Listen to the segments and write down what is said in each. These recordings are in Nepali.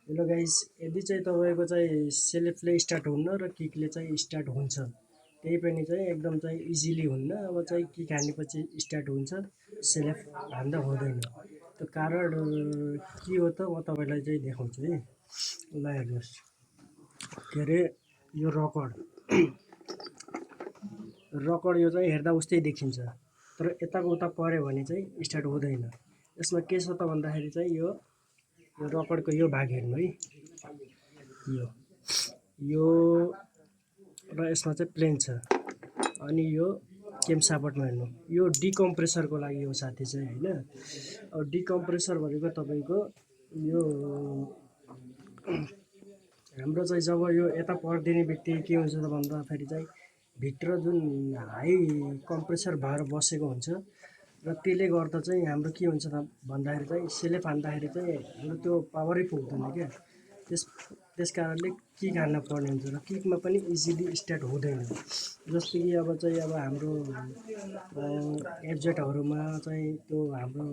हेलो गाइस, यदि चाहिँ तपाईँको चाहिँ सेल्फले स्टार्ट हुन्न र किकले चाहिँ स्टार्ट हुन्छ, त्यही पनि चाहिँ एकदम चाहिँ इजिली हुन्न। अब चाहिँ किक हानेपछि स्टार्ट हुन्छ, सेल्फ हान्दा हुँदैन। त्यो कारण के हो त, म तपाईँलाई चाहिँ देखाउँछु है। ल हेर्नुहोस्, के अरे यो रकड यो चाहिँ हेर्दा उस्तै देखिन्छ, तर यताको उता पऱ्यो भने चाहिँ स्टार्ट हुँदैन। यसमा के छ त भन्दाखेरि चाहिँ यो रकडको यो भाग हेर्नु है, यो र यसमा चाहिँ प्लेन छ। अनि यो केम सापटमा हेर्नु, यो डिकम्प्रेसरको लागि हो साथी चाहिँ होइन। अब डिकम्प्रेसर भनेको तपाईँको यो हाम्रो चाहिँ जब यो यता पर्दिने बित्तिकै के हुन्छ त भन्दाखेरि चाहिँ भित्र जुन हाई कम्प्रेसर भएर बसेको हुन्छ र त्यसले गर्दा चाहिँ हाम्रो के हुन्छ त भन्दाखेरि चाहिँ सेलेफ हान्दाखेरि चाहिँ हाम्रो त्यो पावरै पुग्दैन क्या। त्यस कारणले किक हान्न पर्ने हुन्छ र किकमा पनि इजिली स्टार्ट हुँदैन। जस्तो कि अब चाहिँ अब हाम्रो एफजेटहरूमा चाहिँ त्यो हाम्रो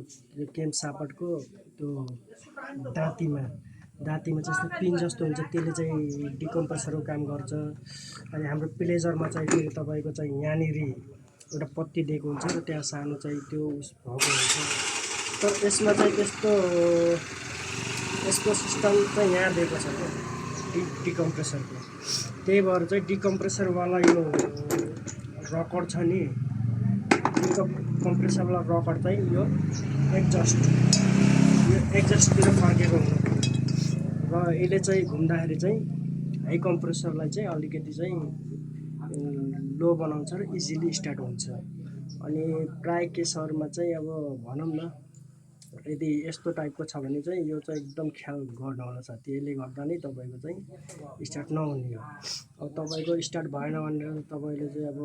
केम सापटको त्यो दाँतीमा चाहिँ यस्तो पिन जस्तो हुन्छ, त्यसले चाहिँ डिकम्प्रेसरको काम गर्छ। अनि हाम्रो प्लेजरमा चाहिँ फेरि तपाईँको चाहिँ यहाँनिर एउटा पत्ती दिएको हुन्छ र त्यहाँ सानो चाहिँ त्यो उस भएको हुन्छ। तर यसमा चाहिँ यसको सिस्टम चाहिँ यहाँ दिएको छ क्या, डिकम्प्रेसरको। त्यही भएर चाहिँ डिकम्प्रेसरवाला यो रकड छ नि, डिकम्प्रेसरवाला रकड चाहिँ यो एग्जस्टतिर फर्केको हुनु र यसले चाहिँ घुम्दाखेरि चाहिँ हाई कम्प्रेसरलाई चाहिँ अलिकति चाहिँ लो बनाउँछ र इजिली स्टार्ट हुन्छ। अनि प्राय केसहरूमा चाहिँ अब भनौँ न, यदि यस्तो टाइपको छ भने चाहिँ यो चाहिँ एकदम ख्याल गर्नु होला साथी। यसले गर्दा नै तपाईँको चाहिँ स्टार्ट नहुने हो। अब तपाईँको स्टार्ट भएन भनेर तपाईँले चाहिँ अब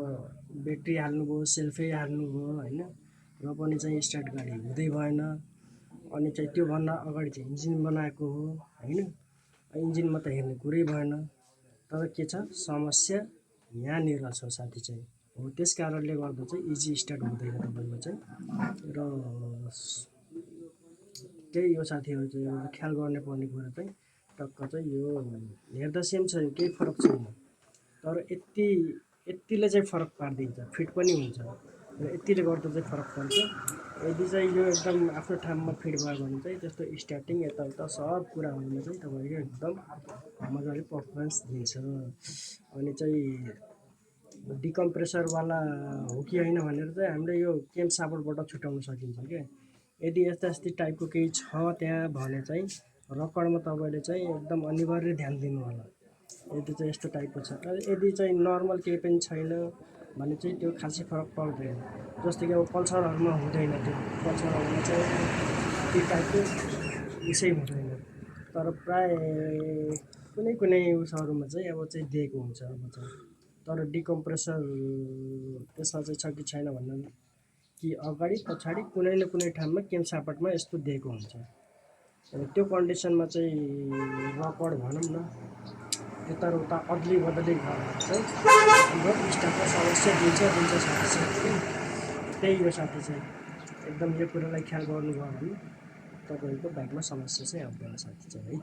ब्याट्री हाल्नुभयो, सेल्फै हाल्नुभयो होइन, र पनि चाहिँ स्टार्ट गाडी हुँदै भएन। अनि चाहिँ त्योभन्दा अगाडि चाहिँ इन्जिन बनाएको हो होइन, इन्जिनमा त हेर्ने कुरै भएन। तर के छ समस्या यहाँनिर छ साथी चाहिँ हो। त्यस कारणले गर्दा चाहिँ इजी स्टार्ट हुँदैन तपाईँको चाहिँ। र त्यही यो साथीहरू चाहिँ ख्याल गर्ने पर्ने कुरा चाहिँ टक्क चाहिँ यो हेर्दा सेम छ, केही फरक छैन। तर यतिले चाहिँ फरक पारिदिन्छ, फिट पनि हुन्छ र यतिले गर्दा चाहिँ फरक पर्छ। यदि चाहिँ यो एकदम आफ्नो ठाउँमा फिट भयो भने चाहिँ त्यस्तो स्टार्टिङ यताउता सब कुराहरूमा चाहिँ तपाईँको एकदम मजाले पर्फर्मेन्स दिन्छ। अनि चाहिँ डिकम्प्रेसरवाला हो कि होइन भनेर चाहिँ हामीले यो केम सापटबाट छुट्याउन सकिन्छ क्या। यदि यस्ता टाइपको केही छ त्यहाँ भने चाहिँ रकडमा तपाईँले चाहिँ एकदम अनिवार्य ध्यान दिनु होला। यदि चाहिँ यस्तो टाइपको छ, यदि चाहिँ नर्मल केही पनि छैन भने चाहिँ त्यो खासै फरक पर्दैन। जस्तो कि अब पल्सरहरूमा हुँदैन, त्यो पल्सरहरूमा चाहिँ त्यो टाइपको उसै हुँदैन। तर प्राय कुनै उसहरूमा चाहिँ अब चाहिँ दिएको हुन्छ अब चाहिँ। तर डिकम्प्रेसर त्यसमा चाहिँ छ कि छैन भन्दा कि अगाडि पछाडि कुनै न कुनै ठाउँमा केम सापटमा यस्तो दिएको हुन्छ। त्यो कन्डिसनमा चाहिँ रकड भनौँ न यता र उता अदली बदली गर्दा चाहिँ हाम्रो स्टार्टमा समस्या दिन्छ साथी। त्यही हो साथी चाहिँ एकदम यो कुरालाई ख्याल गर्नुभयो भने तपाईँको बाइकमा समस्या चाहिँ आउँदैन साथी चाहिँ है त।